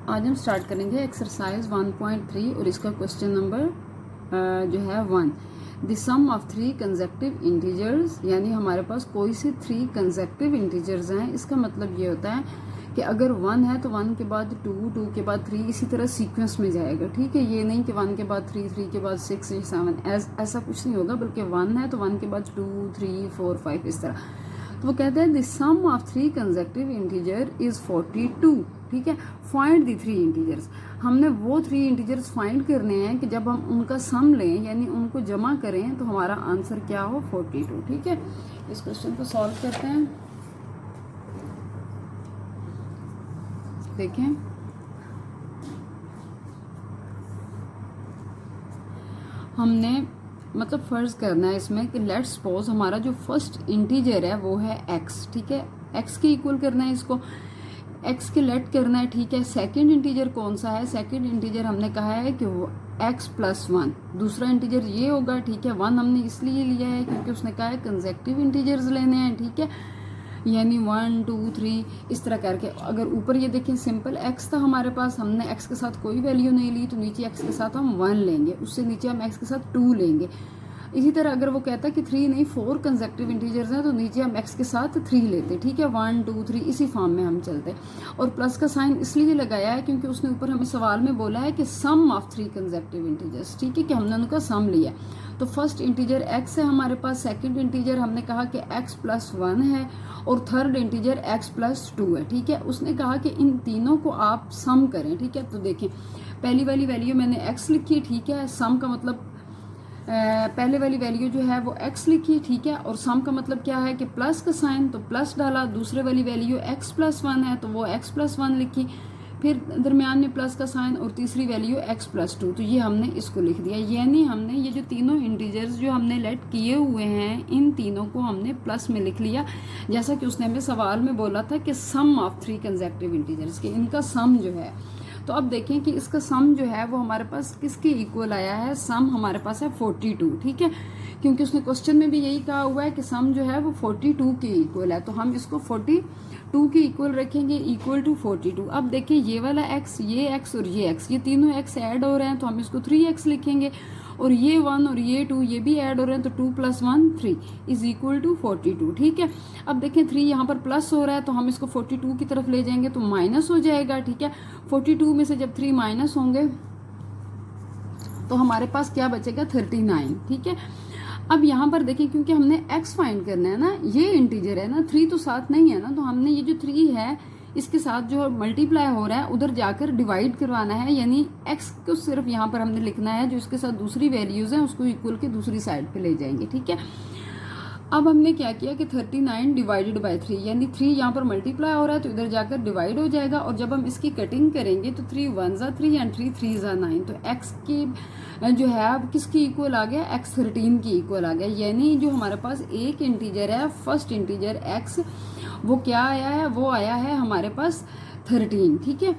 आज हम स्टार्ट करेंगे एक्सरसाइज 1.3 और इसका क्वेश्चन नंबर जो है 1। The sum of 3 consecutive integers, यानी हमारे पास कोई से 3 कंसेक्टिव इंटीजर्स हैं। इसका मतलब ये होता है कि अगर 1 है तो 1 के बाद 2, 2 के बाद 3, इसी तरह सीक्वेंस में जाएगा। ठीक है, ये नहीं कि 1 के बाद 3, 3 के बाद 6 या 7, ऐसा कुछ नहीं होगा, बल्कि 1 है तो 1 के बाद 2, 3, 4, 5 इस तरह। तो वो कहते हैं the sum of 3 consecutive integer is 42। ठीक है, फाइंड द 3 इंटीजर्स। हमने वो 3 इंटीजर्स फाइंड करने हैं कि जब हम उनका सम लें यानी उनको जमा करें तो हमारा आंसर क्या हो, 42। ठीक है, इस क्वेश्चन को सॉल्व करते हैं। देखें, हमने मतलब फर्ज करना है इसमें कि लेट्स सपोज हमारा जो फर्स्ट इंटीजर है वो है x। ठीक है, x के इक्वल करना है इसको, x के लेट करना है। ठीक है, सेकंड इंटीजर कौन सा है? सेकंड इंटीजर हमने कहा है कि वो x + 1, दूसरा इंटीजर ये होगा। ठीक है, 1 हमने इसलिए लिया है क्योंकि उसने कहा है कंसेक्टिव इंटीजर्स लेने हैं। ठीक है, यानी 1, 2, 3 इस तरह करके। अगर ऊपर ये देखें सिंपल x था हमारे पास, हमने x के साथ कोई वैल्यू नहीं ली तो नीचे x के साथ हम 1 लेंगे, उससे नीचे हम x के साथ 2 लेंगे। इसी तरह अगर वो कहता है कि 3 नहीं 4 कंसेक्टिव इंटीजर्स हैं तो नीचे हम x के साथ 3 लेते। ठीक है, 1, 2, 3 इसी फॉर्म में हम चलते। और प्लस का साइन इसलिए लगाया है क्योंकि उसने ऊपर हमें सवाल में बोला है कि सम ऑफ 3 कंसेक्टिव इंटीजर्स। ठीक है, कि हमने उनका सम लिया। तो फर्स्ट इंटीजर x है हमारे पास, सेकंड इंटीजर हमने कहा कि x + 1 है और थर्ड इंटीजर x + 2 है। ठीक है, उसने कहा कि इन तीनों को आप सम करें। ठीक है, तो देखें पहली वाली वैल्यू मैंने x लिखी। ठीक है, सम का मतलब पहले वाली वैल्यू जो है वो x लिखी। ठीक है, और सम का मतलब क्या है कि प्लस का साइन, तो प्लस डाला। दूसरे वाली वैल्यू x + 1 है तो वो x + 1 लिखी, फिर दरमियान में प्लस का साइन, और तीसरी वैल्यू x + 2, तो ये हमने इसको लिख दिया। यानी हमने ये जो तीनों इंटीजर्स जो हमने लेट किए हुए हैं इन तीनों को हमने प्लस में लिख लिया, जैसा कि उसने हमें सवाल में बोला था कि सम ऑफ 3 कंसेक्टिव इंटीजर्स के इनका सम जो है। तो अब देखें कि इसका सम जो है वो हमारे पास किसके इक्वल आया है? सम हमारे पास है 42। ठीक है, क्योंकि उसने क्वेश्चन में भी यही कहा हुआ है कि सम जो है वो 42 के इक्वल है, तो हम इसको 42 के इक्वल रखेंगे, इक्वल टू 42। अब देखिए ये वाला x, ये x और ये x, ये तीनों x ऐड हो रहे हैं तो हम इसको 3x लिखेंगे, और ये 1 और ये 2 ये भी ऐड हो रहे हैं तो 2 + 1 3 इज इक्वल टू 42। ठीक है, अब देखें 3 यहाँ पर प्लस हो रहा है तो हम इसको 42 की तरफ ले जाएंगे तो माइनस हो जाएगा। ठीक है, 42 में से जब 3 माइनस होंगे तो हमारे पास क्या बचेगा? 39। ठीक है, अब यहाँ पर देखिए क्योंकि हमने x फाइंड करना है ना, ये इंटीजर है ना, 3 तो साथ नहीं है ना, तो हमने ये जो 3 है इसके साथ जो मल्टीप्लाई हो रहा है उधर जाकर डिवाइड करवाना है, यानी x को सिर्फ यहाँ पर हमने लिखना है, जो इसके साथ दूसरी वैल्यूज हैं उसको इक्वल के दूसरी साइड पे ले जाएंगे। ठीक है, अब हमने क्या किया कि 39 डिवाइडेड बाय 3, यानी 3 यहाँ पर मल्टीप्लाई हो रहा है तो इधर जाकर डिवाइड हो जाएगा, और जब हम इसकी कटिंग करेंगे तो 3 1 ज़ा 3 एंड 3 3 ज़ा 9, तो x की जो है अब किसकी इक्वल आ गया? x 13 की इक्वल आ गया। यानी जो हमारे पास एक इंटीजर है, फर्स्ट इंटीजर x, वो क्या आया है? वो आया है हमारे पास 13। ठीक है,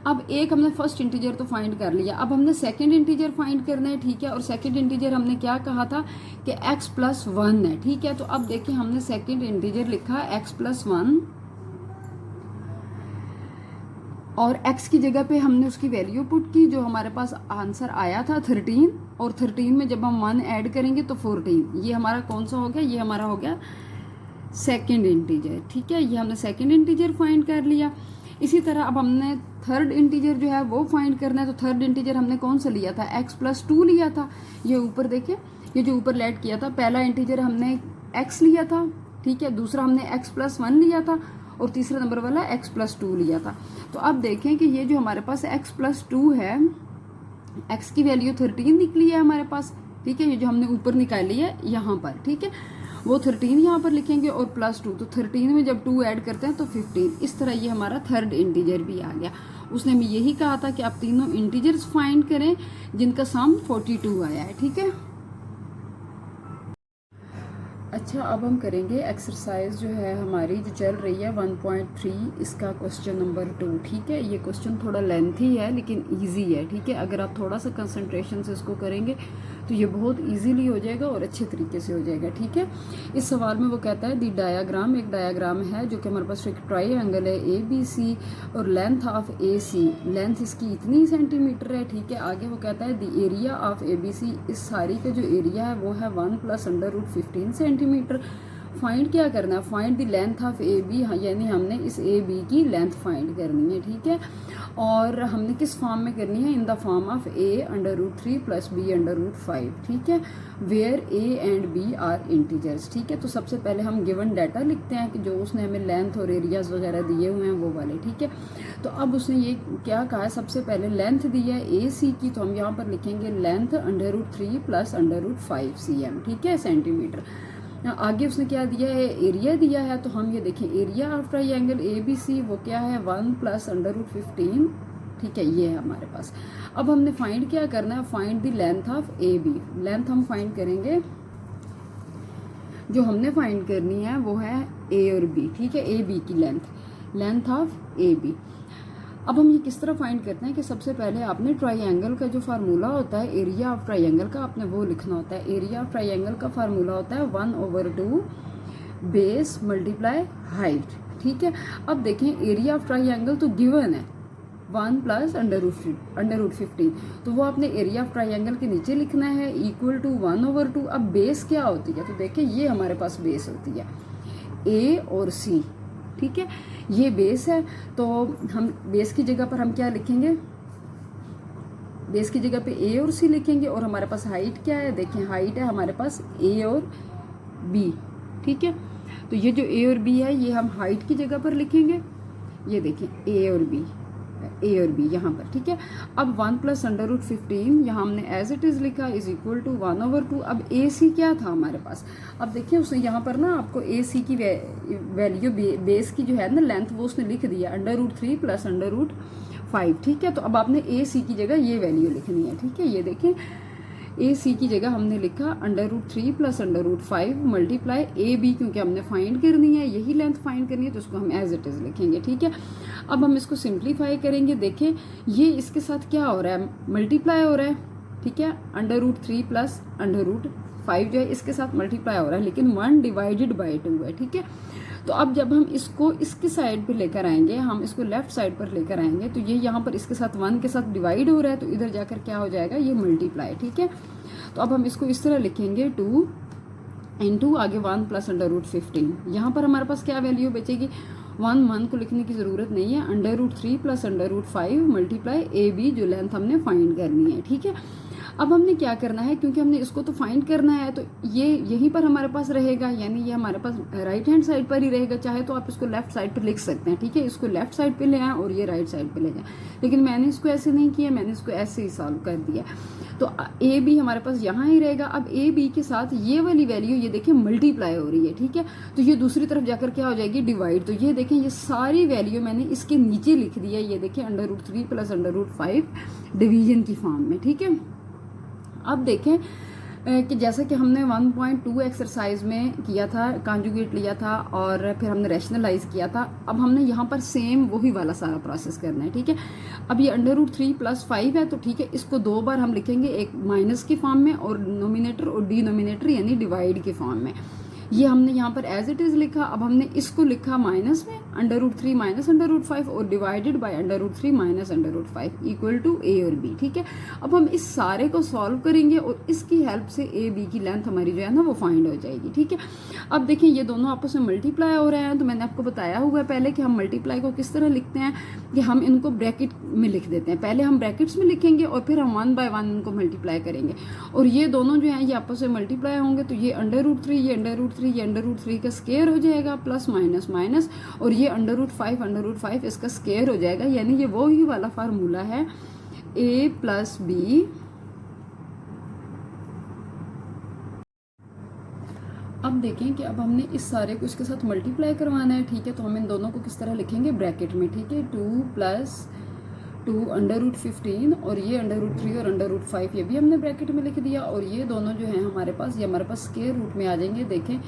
अब एक हमने फर्स्ट इंटीजर तो फाइंड कर लिया, अब हमने सेकंड इंटीजर फाइंड करना है। ठीक है, और सेकंड इंटीजर हमने क्या कहा था कि x + 1 है। ठीक है, तो अब देखिए हमने सेकंड इंटीजर लिखा x + 1 और x की जगह पे हमने उसकी वैल्यू पुट की, जो हमारे पास आंसर आया था 13, और 13 में जब हम 1 ऐड करेंगे तो 14। ये हमारा कौन सा हो गया? ये हमारा हो गया सेकंड इंटीजर। ठीक है, ये हमने सेकंड इंटीजर फाइंड कर लिया। इसी तरह अब हमने थर्ड इंटीजर जो है वो फाइंड करना है, तो थर्ड इंटीजर हमने कौन सा लिया था? x + 2 लिया था। ये ऊपर देखिए, ये जो ऊपर लेट किया था, पहला इंटीजर हमने x लिया था। ठीक है, दूसरा हमने x + 1 लिया था, और तीसरा नंबर वाला x + 2 लिया था। तो अब देखें कि ये जो हमारे पास x + 2 है, x की वैल्यू 13 निकली है हमारे पास। ठीक है, ये जो हमने ऊपर निकाली है यहाँ पर, ठीक है, वो 13 यहाँ पर लिखेंगे और +2, तो 13 में जब 2 ऐड करते हैं तो 15। इस तरह ये हमारा थर्ड इंटीजर भी आ गया। उसने हमें यही कहा था कि आप तीनों इंटीजर्स फाइंड करें जिनका सम 42 आया है। ठीक है, अच्छा अब हम करेंगे एक्सरसाइज जो है हमारी जो चल रही है 1.3, इसका क्वेश्चन नंबर 2। ठीक है, ये क्वेश्चन थोड़ा लेंथी है लेकिन इजी है। ठीक है, अगर आप थोड़ा सा कंसंट्रेशन से इसको करेंगे तो ये बहुत इजीली हो जाएगा और अच्छे तरीके से हो जाएगा, ठीक है। इस सवाल में वो कहता है दी डायाग्राम, एक डायाग्राम है जो कि हमारे पास एक ट्राइंगल है ABC और लेंथ ऑफ AC, लेंथ इसकी इतनी सेंटीमीटर है, ठीक है। आगे वो कहता है दी एरिया ऑफ ABC, इस सारी का जो एरिया है वो है 1 + √15 सेंटीमीटर। फाइंड क्या करना है, find the length of AB, यानी हमने इस AB की लेंथ फाइंड करनी है, ठीक है। और हमने किस फॉर्म में करनी है, in the form of A√3 + B√5, ठीक है, where A and B are integers, ठीक है। तो सबसे पहले हम गिवन डाटा लिखते हैं कि जो उसने हमें लेंथ और एरियाज वगैरह दिए हुए हैं वो वाले, ठीक है। तो अब उसने ये क्या कहा है, सबसे पहले लेंथ दी है AC की, तो हम यहाँ पर लिखेंगे लेंथ √3 + √5 cm, ठीक है, सेंटीमीटर। आगे उसने क्या दिया है, एरिया दिया है, तो हम ये देखें एरिया ऑफ ट्राइंगल ABC वो क्या है 1 + √15, ठीक है, ये है हमारे पास। अब हमने फाइंड क्या करना है, find the length of AB, length हम फाइंड करेंगे, जो हमने फाइंड करनी है वो है A और B, ठीक है, AB की लेंथ ऑफ AB। अब हम ये किस तरह फाइंड करते हैं कि सबसे पहले आपने ट्राइंगल का जो फार्मूला होता है एरिया ऑफ ट्राइंगल का, आपने वो लिखना होता है। एरिया ऑफ ट्राइंगल का फार्मूला होता है 1/2 बेस मल्टीप्लाई हाइट, ठीक है। अब देखें एरिया ऑफ ट्राइंगल तो गिवन है 1 + √15, तो वो आपने एरिया ऑफ ट्राइंगल के नीचे लिखना है इक्वल टू 1/2। अब बेस क्या होती है, तो देखिए ये हमारे पास बेस होती है A और C, ठीक है, ये बेस है। तो हम बेस की जगह पर हम क्या लिखेंगे, बेस की जगह पे A और C लिखेंगे, और हमारे पास हाइट क्या है, देखें हाइट है हमारे पास A और B, ठीक है। तो ये जो A और B है ये हम हाइट की जगह पर लिखेंगे, ये देखें A और B यहाँ पर, ठीक है। अब 1 + √15 यहाँ हमने एज इट इज़ लिखा इज इक्वल टू 1/2। अब AC क्या था हमारे पास, अब देखिए उसने यहाँ पर ना आपको AC की वैल्यू बेस की जो है ना लेंथ वो उसने लिख दिया √3 + √5, ठीक है। तो अब आपने AC की जगह ये वैल्यू लिखनी है, ठीक है। ये देखें AC की जगह हमने लिखा √3 + √5 मल्टीप्लाई AB, क्योंकि हमने फाइंड करनी है, यही लेंथ फाइंड करनी है, तो उसको हम एज इट इज़ लिखेंगे, ठीक है। अब हम इसको सिंप्लीफाई करेंगे, देखें ये इसके साथ क्या हो रहा है, मल्टीप्लाई हो रहा है, ठीक है। √3 + √5 जो है इसके साथ मल्टीप्लाई हो रहा है, लेकिन 1/2 है, ठीक है। तो अब जब हम इसको इसकी साइड पे लेकर आएंगे, हम इसको लेफ्ट साइड पर लेकर आएंगे, तो ये यहाँ पर इसके साथ 1 के साथ डिवाइड हो रहा है, तो इधर जाकर क्या हो जाएगा, ये मल्टीप्लाई, ठीक है। तो अब हम इसको इस तरह लिखेंगे 2 × आगे 1 + √15, यहाँ पर हमारे पास क्या वैल्यू बचेगी, 1 को लिखने की ज़रूरत नहीं है, √3 + √5 मल्टीप्लाई AB जो लेंथ हमने फाइंड करनी है, ठीक है। अब हमने क्या करना है, क्योंकि हमने इसको तो फाइंड करना है, तो ये यहीं पर हमारे पास रहेगा, यानी ये हमारे पास राइट हैंड साइड पर ही रहेगा। चाहे तो आप इसको लेफ्ट साइड पर लिख सकते हैं, ठीक है, इसको लेफ्ट साइड पे ले आए और ये राइट साइड पे ले जाए, लेकिन मैंने इसको ऐसे नहीं किया, मैंने इसको ऐसे ही सॉल्व कर दिया। तो AB हमारे पास यहाँ ही रहेगा। अब AB के साथ ये वाली वैल्यू ये देखिए मल्टीप्लाई हो रही है, ठीक है, तो ये दूसरी तरफ जाकर क्या हो जाएगी, डिवाइड। तो ये देखें ये सारी वैल्यू मैंने इसके नीचे लिख दी है, ये देखें √3 + √5 डिवीजन की फॉर्म में, ठीक है। अब देखें कि जैसा कि हमने 1.2 एक्सरसाइज में किया था, कॉन्जुगेट लिया था और फिर हमने रैशनलाइज किया था, अब हमने यहाँ पर सेम वही वाला सारा प्रोसेस करना है, ठीक है। अब ये √3 + 5 है, तो ठीक है, इसको 2 बार हम लिखेंगे, एक माइनस की फॉर्म में और नोमिनेटर और डिनोमिनेटर यानी डिवाइड की फॉर्म में। ये हमने यहाँ पर एज इट इज़ लिखा। अब हमने इसको लिखा माइनस में √3 - √5 और divided by √3 - √5 equal to A और B, ठीक है। अब हम इस सारे को सॉल्व करेंगे और इसकी हेल्प से A B की लेंथ हमारी जो है ना वो फाइंड हो जाएगी, ठीक है। अब देखिए ये दोनों आपस में मल्टीप्लाई हो रहे हैं, तो मैंने आपको बताया हुआ है पहले कि हम मल्टीप्लाई को किस तरह लिखते हैं, कि हम इनको ब्रैकेट में लिख देते हैं। पहले हम ब्रैकेट्स में लिखेंगे और फिर हम 1 बाय 1 इनको मल्टीप्लाई करेंगे, और ये दोनों जो हैं ये आपस में मल्टीप्लाई होंगे, तो ये √3 ये √3 का स्क्वायर हो जाएगा, प्लस माइनस माइनस, और ये √5 इसका स्क्वायर हो जाएगा, यानी ये वो ही वाला फार्मूला है A + B अब देखें कि अब हमने इस सारे को इसके साथ मल्टीप्लाई करवाना है, ठीक है। तो हम इन दोनों को किस तरह लिखेंगे, ब्रैकेट में, ठीक है। 2 + 2 √15 और ये √3 और √5 ये भी हमने ब्रैकेट में लिख दिया, और ये दोनों जो हैं हमारे पास, ये हमारे पास स्क्वायर रूट में आ जाएंगे। देखें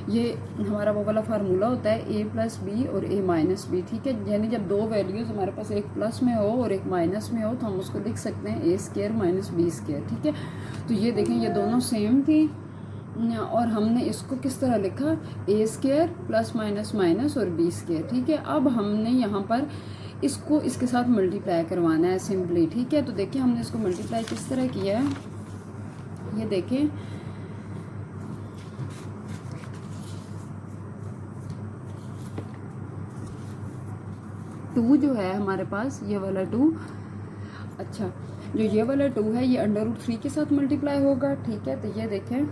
ये हमारा वो वाला फार्मूला होता है a प्लस बी और a माइनस बी, ठीक है। यानी जब दो वैल्यूज़ हमारे पास एक प्लस में हो और एक माइनस में हो तो हम उसको लिख सकते हैं a square minus B square, ठीक है। तो ये देखें ये दोनों सेम थी और हमने इसको किस तरह लिखा, a square plus minus minus और b स्क्वायर, ठीक है। अब हमने यहाँ पर इसको इसके साथ मल्टीप्लाई करवाना है सिंपली, ठीक है। तो देखिए हमने इसको मल्टीप्लाई किस तरह किया है, ये देखें टू जो है हमारे पास ये वाला टू, अच्छा जो ये वाला टू है ये अंडर रूट 3 के साथ मल्टीप्लाई होगा, ठीक है। तो ये देखें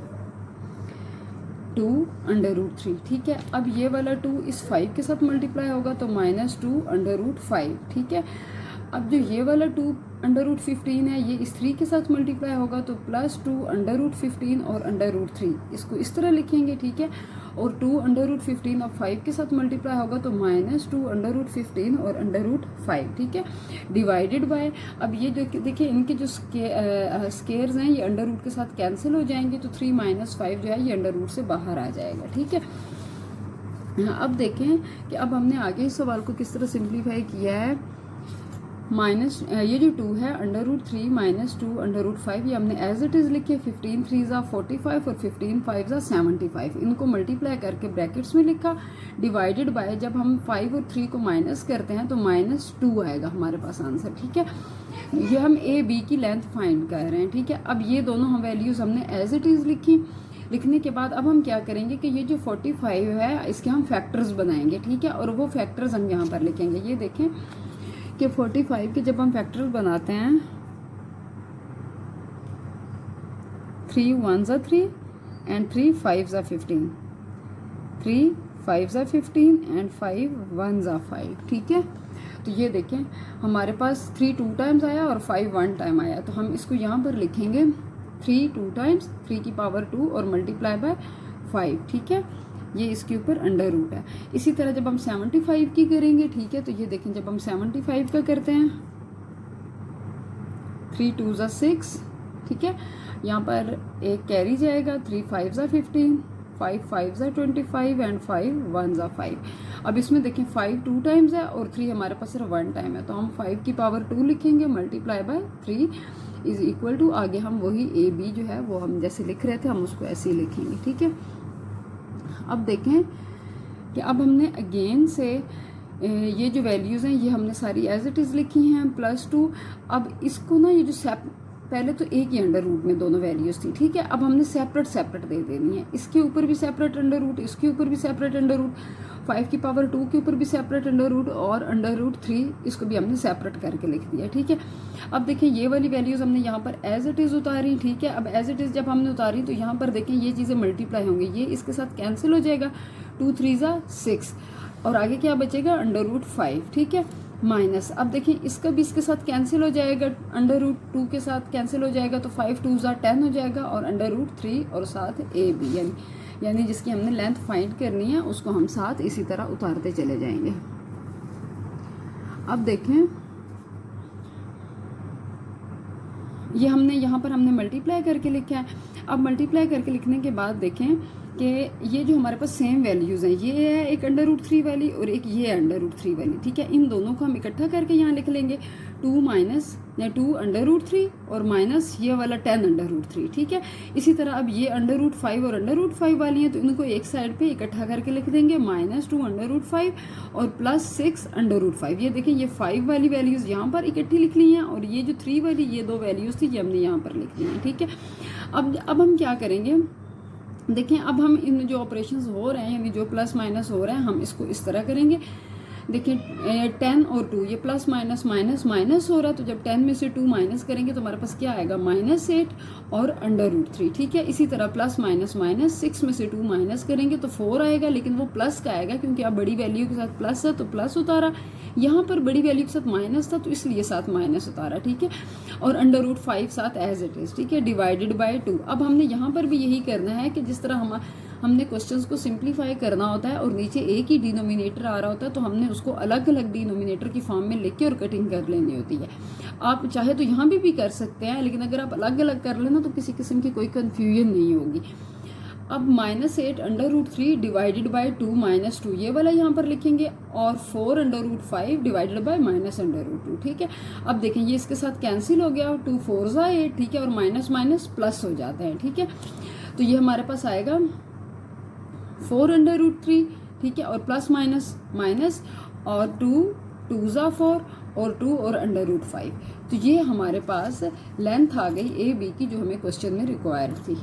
2 अंडर रूट 3, ठीक है। अब ये वाला 2 इस 5 के साथ मल्टीप्लाई होगा तो -2 अंडर रूट 5, ठीक है। अब जो ये वाला 2 अंडर रूट 15 है ये इस 3 के साथ मल्टीप्लाई होगा तो +2 अंडर रूट 15 और अंडर रूट 3, इसको इस तरह लिखेंगे, ठीक है। और 2 अंडर रूट 15 अब 5 के साथ मल्टीप्लाई होगा तो -2 अंडर रूट 15 और अंडर रूट 5, ठीक है। डिवाइडेड बाय, अब ये जो देखिए इनके जो स्केयर्स हैं ये अंडर रूट के साथ कैंसिल हो जाएंगे तो 3 - 5 जो है ये अंडर रूट से बाहर आ जाएगा, ठीक है। हाँ, अब देखें कि अब हमने आगे इस सवाल को किस तरह सिंप्लीफाई किया है। ये जो 2 है अंडर रूट 3 -2 अंडर रूट 5 ये हमने एज इट इज़ लिखे, 15 3 45 और 15 5 75, इनको मल्टीप्लाई करके ब्रैकेट्स में लिखा। डिवाइडेड बाय, जब हम 5 और 3 को माइनस करते हैं तो -2 आएगा हमारे पास आंसर, ठीक है। ये हम ए बी की लेंथ फाइंड कर रहे हैं, ठीक है। अब ये दोनों हम वैल्यूज़ हमने एज इट इज़ लिखी। लिखने के बाद अब हम क्या करेंगे कि ये जो 45 है इसके हम फैक्टर्स बनाएंगे, ठीक है। और वो फैक्टर्स हम यहाँ पर लिखेंगे। ये देखें कि 45 के जब हम फैक्टर्स बनाते हैं 3 1 3 एंड 3 5 15, 3 5 15 एंड 5 1 5, ठीक है। तो ये देखें हमारे पास 3 2 टाइम्स आया और 5 1 टाइम आया, तो हम इसको यहाँ पर लिखेंगे 3 2 टाइम्स 3 की पावर 2 और मल्टीप्लाई बाय 5, ठीक है। ये इसके ऊपर अंडर रूट है। इसी तरह जब हम 75 की करेंगे, ठीक है, तो ये देखें जब हम 75 का करते हैं 3 2 6, ठीक है। यहाँ पर एक कैरी जाएगा, 3 5 15, 5 5 25 एंड 5 1 5। अब इसमें देखें 5 2 टाइम्स है और 3 हमारे पास सिर्फ 1 टाइम है, तो हम 5 की पावर 2 लिखेंगे multiply by 3 is equal to, आगे हम वही ए बी जो है वो हम जैसे लिख रहे थे हम उसको ऐसे ही लिखेंगे, ठीक है। अब देखें कि अब हमने अगेन से ये जो वैल्यूज़ हैं ये हमने सारी एज इट इज़ लिखी हैं +2। अब इसको ना ये जो पहले तो एक ही अंडर रूट में दोनों वैल्यूज़ थी, ठीक है। अब हमने सेपरेट दे देनी है, इसके ऊपर भी सेपरेट अंडर रूट, इसके ऊपर भी सेपरेट अंडर रूट, 5 की पावर 2 के ऊपर भी सेपरेट अंडर रूट और अंडर रूट 3 इसको भी हमने सेपरेट करके लिख दिया, ठीक है। अब देखें ये वाली वैल्यूज़ हमने यहाँ पर एज इट इज़ उतारी, ठीक है। अब एज इट इज़ जब हमने उतारी तो यहाँ पर देखें ये चीज़ें मल्टीप्लाई होंगी, ये इसके साथ कैंसिल हो जाएगा, 2 3 6 और आगे क्या बचेगा अंडर रूट 5, ठीक है। माइनस, अब देखिए इसका भी इसके साथ कैंसिल हो जाएगा, अंडर रूट 2 के साथ कैंसिल हो जाएगा तो 5 2 10 हो जाएगा और अंडर रूट 3 और साथ ए बी, यानी जिसकी हमने लेंथ फाइंड करनी है उसको हम साथ इसी तरह उतारते चले जाएंगे। अब देखें ये हमने यहाँ पर हमने मल्टीप्लाई करके लिखा है। अब मल्टीप्लाई करके लिखने के बाद देखें कि ये जो हमारे पास सेम वैल्यूज़ हैं, ये है एक अंडर रूट 3 वाली और एक ये अंडर रूट 3 वाली, ठीक है। इन दोनों को हम इकट्ठा करके यहाँ लिख लेंगे 2 अंडर रूट 3 और माइनस ये वाला 10 अंडर रूट 3, ठीक है। इसी तरह अब ये अंडर रूट 5 और अंडर रूट 5 वाली हैं तो इनको एक साइड पे इकट्ठा करके लिख देंगे -2 अंडर रूट 5 और +6 अंडर रूट 5। ये देखिए ये 5 वाली वैल्यूज़ यहाँ पर इकट्ठी लिख ली हैं और ये जो 3 वाली ये 2 वैल्यूज़ थी ये हमने यहाँ पर लिख ली हैं, ठीक है। अब हम क्या करेंगे, देखें अब हम इन जो ऑपरेशंस हो रहे हैं यानी जो प्लस माइनस हो रहे हैं हम इसको इस तरह करेंगे। देखिए 10 और 2 ये प्लस माइनस माइनस माइनस हो रहा है, तो जब 10 में से 2 माइनस करेंगे तो हमारे पास क्या आएगा -8 और अंडर रूट 3, ठीक है। इसी तरह प्लस माइनस माइनस 6 में से 2 माइनस करेंगे तो 4 आएगा, लेकिन वो प्लस का आएगा क्योंकि अब बड़ी वैल्यू के साथ प्लस है तो प्लस उतारा, यहाँ पर बड़ी वैल्यू के साथ माइनस था तो इसलिए साथ माइनस उतारा, ठीक है। और अंडर रूट 5 साथ एज इट इज़, ठीक है, डिवाइडेड बाय 2। अब हमने यहाँ पर भी यही करना है कि जिस तरह हमने क्वेश्चंस को सिंप्लीफाई करना होता है और नीचे एक ही डिनोमिनेटर आ रहा होता है तो हमने उसको अलग अलग डिनोमिनेटर की फॉर्म में लिख के और कटिंग कर लेनी होती है। आप चाहे तो यहाँ भी कर सकते हैं, लेकिन अगर आप अलग अलग कर लेना तो किसी किस्म की कोई कन्फ्यूजन नहीं होगी। अब -8 √3 डिवाइडेड बाई 2 -2 ये वाला यहाँ पर लिखेंगे, और 4 √5 डिवाइडेड बाई -√2, ठीक है। अब देखें ये इसके साथ कैंसिल हो गया, 2 4 ज़ा 8, ठीक है, और माइनस माइनस प्लस हो जाते हैं, ठीक है। तो ये हमारे पास आएगा 4 √3, ठीक है, और प्लस माइनस माइनस, और 2 2 ज़ा 4, और 2 और √5। तो ये हमारे पास लेंथ आ गई ए बी की, जो हमें क्वेश्चन में रिक्वायर थी।